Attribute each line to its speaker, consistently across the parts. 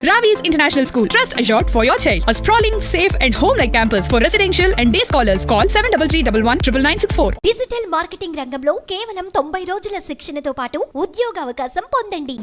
Speaker 1: Ravi's International School. Trust assured for your child. A sprawling, safe and home-like campus for residential and day scholars. Call 7331
Speaker 2: digital marketing రంగంలో కేవలం 90 రోజుల శిక్షణతో పాటు ఉద్యోగ అవకాశం పొందండి.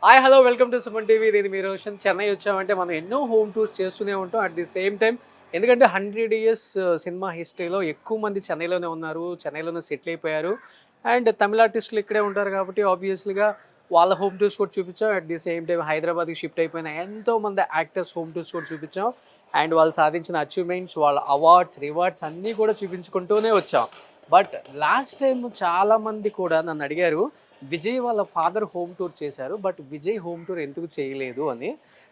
Speaker 3: Hi hello welcome to Suman TV. నేను మీ రోషన్. చెన్నై వచ్చామంటే మనం ఎన్నో హోమ్ టూర్స్ చేస్తూనే ఉంటాం. అట్ ది సేమ్ టైం ఎందుకంటే 100 years సినిమా హిస్టరీలో ఎక్కువ మంది చెన్నైలోనే ఉన్నారు, చెన్నైలోనే సెటిల్ అయిపోయారు. అండ్ తమిళ ఆర్టిస్టులు ఇక్కడే ఉంటారు కాబట్టి ఆబ్వియస్లీగా వాళ్ళ హోమ్ టూర్స్ కూడా చూపించాం. అట్ ది సేమ్ టైం హైదరాబాద్కి షిఫ్ట్ అయిపోయిన ఎంతోమంది యాక్టర్స్ హోమ్ టూర్స్ కూడా చూపించాం. అండ్ వాళ్ళు సాధించిన అచీవ్మెంట్స్, వాళ్ళ అవార్డ్స్, రివార్డ్స్ అన్నీ కూడా చూపించుకుంటూనే వచ్చాం. బట్ లాస్ట్ టైం చాలామంది కూడా నన్ను అడిగారు, విజయ్ వాళ్ళ ఫాదర్ హోమ్ టూర్ చేశారు బట్ విజయ్ హోమ్ టూర్ ఎందుకు చేయలేదు అని.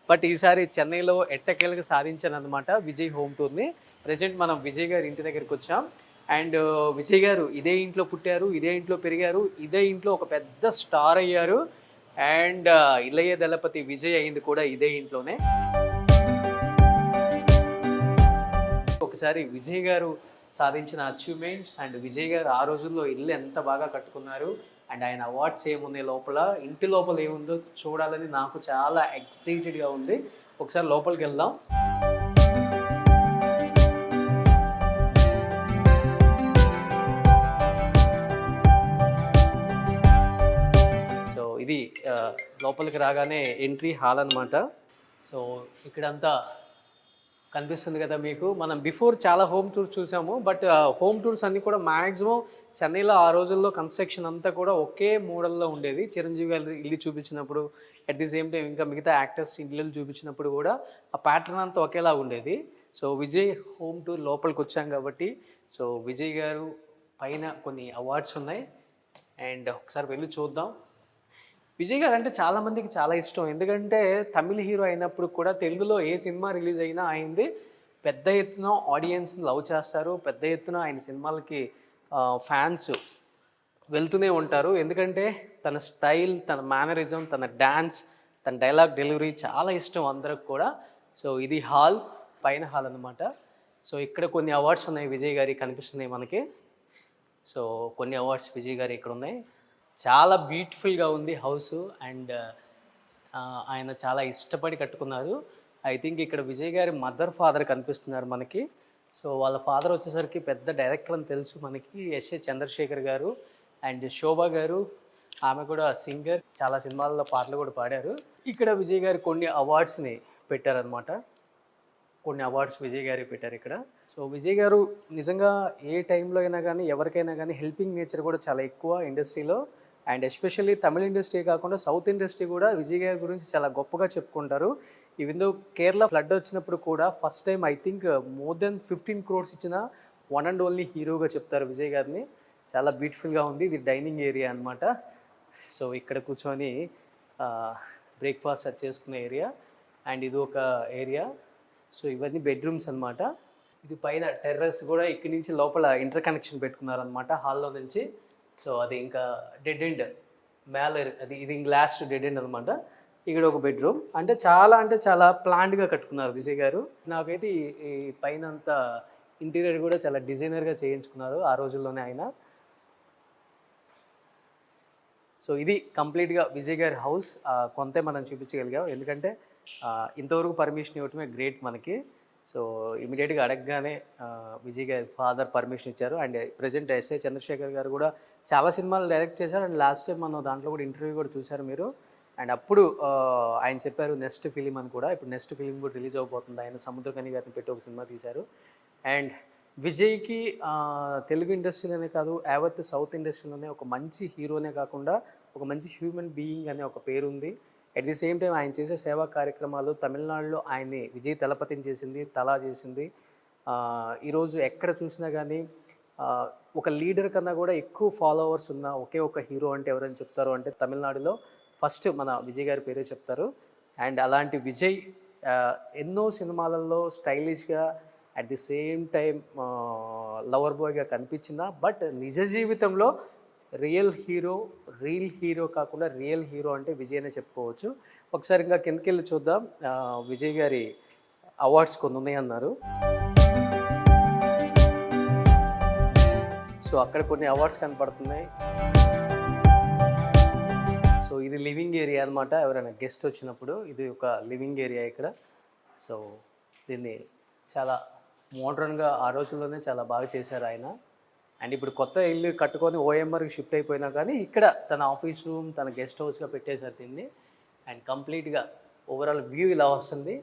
Speaker 3: బట్ ఈసారి చెన్నైలో ఎట్టకేలకు సాధించాను అనమాట విజయ్ హోమ్ టూర్ని. ప్రజెంట్ మనం విజయ్ గారి ఇంటి దగ్గరికి వచ్చాం. అండ్ విజయ్ గారు ఇదే ఇంట్లో పుట్టారు, ఇదే ఇంట్లో పెరిగారు, ఇదే ఇంట్లో ఒక పెద్ద స్టార్ అయ్యారు. అండ్ ఇళయ దళపతి విజయ్ అయింది కూడా ఇదే ఇంట్లోనే. ఒకసారి విజయ్ గారు సాధించిన అచీవ్మెంట్స్ అండ్ విజయ్ గారు ఆ రోజుల్లో ఇల్లు ఎంత బాగా కట్టుకున్నారు అండ్ ఆయన అవార్డ్స్ ఏమున్నాయి లోపల, ఇంటి లోపల ఏముందో చూడాలని నాకు చాలా ఎక్సైటెడ్గా ఉంది. ఒకసారి లోపలికి వెళ్దాం. సో ఇది లోపలికి రాగానే ఎంట్రీ హాల్ అనమాట. సో ఇక్కడంతా కనిపిస్తుంది కదా మీకు. మనం బిఫోర్ చాలా హోమ్ టూర్స్ చూసాము బట్ హోమ్ టూర్స్ అన్నీ కూడా మ్యాక్సిమం చెన్నైలో ఆ రోజుల్లో కన్స్ట్రక్షన్ అంతా కూడా ఒకే మోడల్లో ఉండేది. చిరంజీవి గారి ఇల్లు చూపించినప్పుడు, అట్ ది సేమ్ టైం ఇంకా మిగతా యాక్టర్స్ ఇల్లు చూపించినప్పుడు కూడా ఆ ప్యాటర్న్ అంతా ఒకేలా ఉండేది. సో విజయ్ హోమ్ టూర్ లోపలికి వచ్చాం కాబట్టి సో విజయ్ గారు పైన కొన్ని అవార్డ్స్ ఉన్నాయి అండ్ ఒకసారి వెళ్ళి చూద్దాం. విజయ్ గారు అంటే చాలామందికి చాలా ఇష్టం. ఎందుకంటే తమిళ హీరో అయినప్పుడు కూడా తెలుగులో ఏ సినిమా రిలీజ్ అయినా ఆయనది పెద్ద ఎత్తున ఆడియన్స్ని లవ్ చేస్తారు. పెద్ద ఎత్తున ఆయన సినిమాలకి ఫ్యాన్స్ వెళ్తూనే ఉంటారు. ఎందుకంటే తన స్టైల్, తన మేనరిజం, తన డ్యాన్స్, తన డైలాగ్ డెలివరీ చాలా ఇష్టం అందరికి కూడా. సో ఇది హాల్, పైన హాల్ అనమాట. సో ఇక్కడ కొన్ని అవార్డ్స్ ఉన్నాయి విజయ్ గారికి కనిపిస్తున్నాయి మనకి. సో కొన్ని అవార్డ్స్ విజయ్ గారి ఇక్కడ ఉన్నాయి. చాలా బ్యూటిఫుల్గా ఉంది హౌస్ అండ్ ఆయన చాలా ఇష్టపడి కట్టుకున్నారు. ఐ థింక్ ఇక్కడ విజయ్ గారి మదర్ ఫాదర్ కనిపిస్తున్నారు మనకి. సో వాళ్ళ ఫాదర్ వచ్చేసరికి పెద్ద డైరెక్టర్ అని తెలుసు మనకి, ఎస్ఏ చంద్రశేఖర్ గారు. అండ్ శోభా గారు, ఆమె కూడా సింగర్, చాలా సినిమాల్లో పాటలు కూడా పాడారు. ఇక్కడ విజయ్ గారు కొన్ని అవార్డ్స్ని పెట్టారనమాట. కొన్ని అవార్డ్స్ విజయ్ గారికి పెట్టారు ఇక్కడ. సో విజయ్ గారు నిజంగా ఏ టైంలో అయినా కానీ ఎవరికైనా కానీ హెల్పింగ్ నేచర్ కూడా చాలా ఎక్కువ ఇండస్ట్రీలో. అండ్ ఎస్పెషల్లీ తమిళ ఇండస్ట్రీ కాకుండా సౌత్ ఇండస్ట్రీ కూడా విజయ్ గారి గురించి చాలా గొప్పగా చెప్పుకుంటారు. ఈవెన్ దో కేరళ ఫ్లడ్ వచ్చినప్పుడు కూడా first time I think more than 15 crores ఇచ్చిన వన్ అండ్ ఓన్లీ హీరోగా చెప్తారు విజయ్ గారిని. చాలా బ్యూటిఫుల్గా ఉంది. ఇది డైనింగ్ ఏరియా అనమాట. సో ఇక్కడ కూర్చొని బ్రేక్ఫాస్ట్ చేసుకునే ఏరియా అండ్ ఇది ఒక ఏరియా. సో ఇవన్నీ బెడ్రూమ్స్ అనమాట. ఇది పైన టెర్రస్ కూడా ఇక్కడి నుంచి లోపల ఇంటర్ కనెక్షన్ పెట్టుకున్నారనమాట హాల్లో నుంచి. సో అది ఇంకా డెడ్ ఎండ్ మేళ, అది ఇది ఇంక లాస్ట్ డెడ్ ఎండ్ అనమాట. ఇక్కడ ఒక బెడ్రూమ్. అంటే చాలా ప్లాన్డ్గా కట్టుకున్నారు విజయ్ గారు. నాకైతే ఈ పైన అంతా ఇంటీరియర్ కూడా చాలా డిజైనర్గా చేయించుకున్నారు ఆ రోజుల్లోనే ఆయన. సో ఇది కంప్లీట్గా విజయ్ గారి హౌస్. కొంతే మనం చూపించగలిగాం ఎందుకంటే ఇంతవరకు పర్మిషన్ ఇవ్వటమే గ్రేట్ మనకి. సో ఇమీడియట్గా అడగగానే విజయ్ గారి ఫాదర్ పర్మిషన్ ఇచ్చారు. అండ్ ప్రజెంట్ ఎస్ఏ చంద్రశేఖర్ గారు కూడా చాలా సినిమాలు డైరెక్ట్ చేశారు. అండ్ లాస్ట్ టైం మనం దాంట్లో కూడా ఇంటర్వ్యూ కూడా చూశారు మీరు. అండ్ అప్పుడు ఆయన చెప్పారు నెక్స్ట్ ఫిలిం అని కూడా. ఇప్పుడు నెక్స్ట్ ఫిలిం కూడా రిలీజ్ అవబోతుంది. ఆయన సముద్రకని గారిని పెట్టి ఒక సినిమా తీశారు. అండ్ విజయ్కి తెలుగు ఇండస్ట్రీలోనే కాదు యావత్ సౌత్ ఇండస్ట్రీలోనే ఒక మంచి హీరోనే కాకుండా ఒక మంచి హ్యూమన్ బీయింగ్ అనే ఒక పేరు ఉంది. అట్ ది సేమ్ టైం ఆయన చేసే సేవా కార్యక్రమాలు తమిళనాడులో ఆయన్ని విజయ్ దళపతిని చేసింది, తలా చేసింది. ఈరోజు ఎక్కడ చూసినా కానీ ఒక లీడర్ కన్నా కూడా ఎక్కువ ఫాలోవర్స్ ఉన్న ఒకే ఒక హీరో అంటే ఎవరైనా చెప్తారు అంటే తమిళనాడులో ఫస్ట్ మన విజయ్ గారి పేరే చెప్తారు. అండ్ అలాంటి విజయ్ ఎన్నో సినిమాలలో స్టైలిష్గా at the same time lover బాయ్గా కనిపించిన బట్ నిజ జీవితంలో రియల్ హీరో కాకుండా రియల్ హీరో అంటే విజయ్ అనే చెప్పుకోవచ్చు. ఒకసారి ఇంకా కిందకి వెళ్ళి చూద్దాం. విజయ్ గారి అవార్డ్స్ కొన్ని ఉన్నాయన్నారు. సో అక్కడ కొన్ని అవార్డ్స్ కనపడుతున్నాయి. సో ఇది లివింగ్ ఏరియా అనమాట. ఎవరైనా గెస్ట్ వచ్చినప్పుడు ఇది ఒక లివింగ్ ఏరియా ఇక్కడ. సో దీన్ని చాలా మోడ్రన్గా ఆ రోజుల్లోనే చాలా బాగా చేశారు ఆయన. అండ్ ఇప్పుడు కొత్త ఇల్లు కట్టుకొని ఓఎంఆర్కి షిఫ్ట్ అయిపోయినా కానీ ఇక్కడ తన ఆఫీస్ రూమ్, తన గెస్ట్ హౌస్గా పెట్టేశారు దీన్ని. అండ్ కంప్లీట్గా ఓవరాల్ వ్యూ ఇలా వస్తుంది.